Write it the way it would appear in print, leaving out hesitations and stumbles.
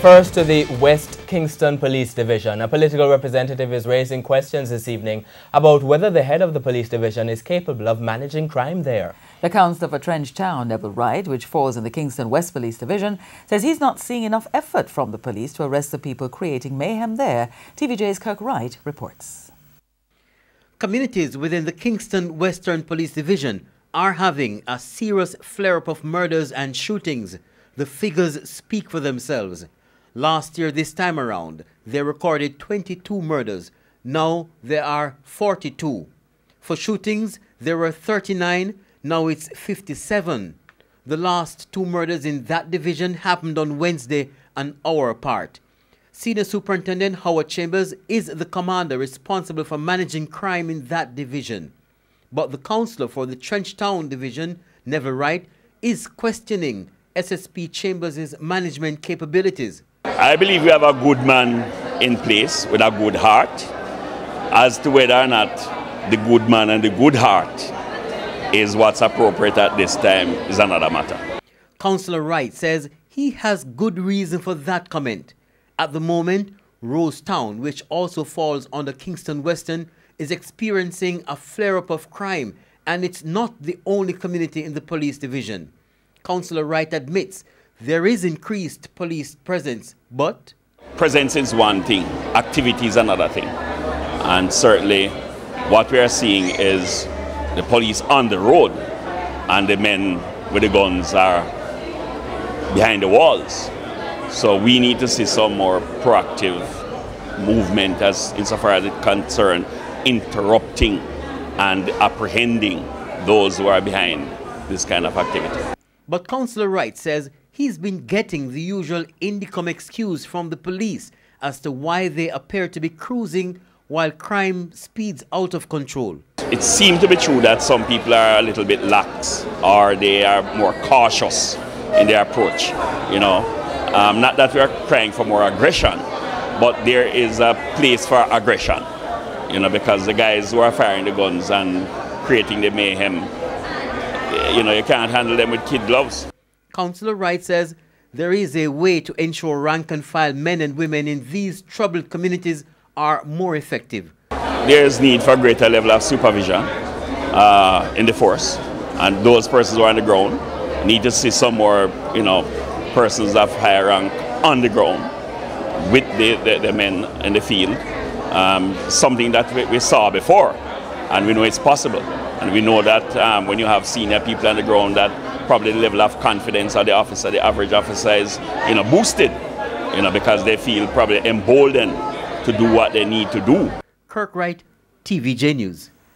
First to the West Kingston Police Division. A political representative is raising questions this evening about whether the head of the police division is capable of managing crime there. The councillor for Trench Town, Neville Wright, which falls in the Kingston West Police Division, says he's not seeing enough effort from the police to arrest the people creating mayhem there. TVJ's Kirk Wright reports. Communities within the Kingston Western Police Division are having a serious flare-up of murders and shootings. The figures speak for themselves. Last year, this time around, they recorded 22 murders. Now there are 42. For shootings, there were 39. Now it's 57. The last two murders in that division happened on Wednesday, an hour apart. Senior Superintendent Howard Chambers is the commander responsible for managing crime in that division. But the councillor for the Trench Town division, Neville Wright, is questioning SSP Chambers' management capabilities. I believe we have a good man in place with a good heart. As to whether or not the good man and the good heart is what's appropriate at this time is another matter. Councillor Wright says he has good reason for that comment. At the moment, Rosetown, which also falls under Kingston Western, is experiencing a flare-up of crime, and it's not the only community in the police division. Councillor Wright admits there is increased police presence, but presence is one thing, activity is another thing. And certainly what we are seeing is the police on the road and the men with the guns are behind the walls. So we need to see some more proactive movement as insofar as it concerns interrupting and apprehending those who are behind this kind of activity. But Councillor Wright says he's been getting the usual indicum excuse from the police as to why they appear to be cruising while crime speeds out of control. It seems to be true that some people are a little bit lax or they are more cautious in their approach. You know, not that we are crying for more aggression, but there is a place for aggression. You know, because the guys who are firing the guns and creating the mayhem, you know, you can't handle them with kid gloves. Councillor Wright says there is a way to ensure rank-and-file men and women in these troubled communities are more effective. There is need for a greater level of supervision in the force, and those persons who are on the ground need to see some more, you know, persons of higher rank on the ground with the men in the field. Something that we saw before, and we know it's possible. And we know that when you have senior people on the ground, that probably the level of confidence of the officer, the average officer, is, you know, boosted, you know, because they feel probably emboldened to do what they need to do. Kirk Wright, TVJ News.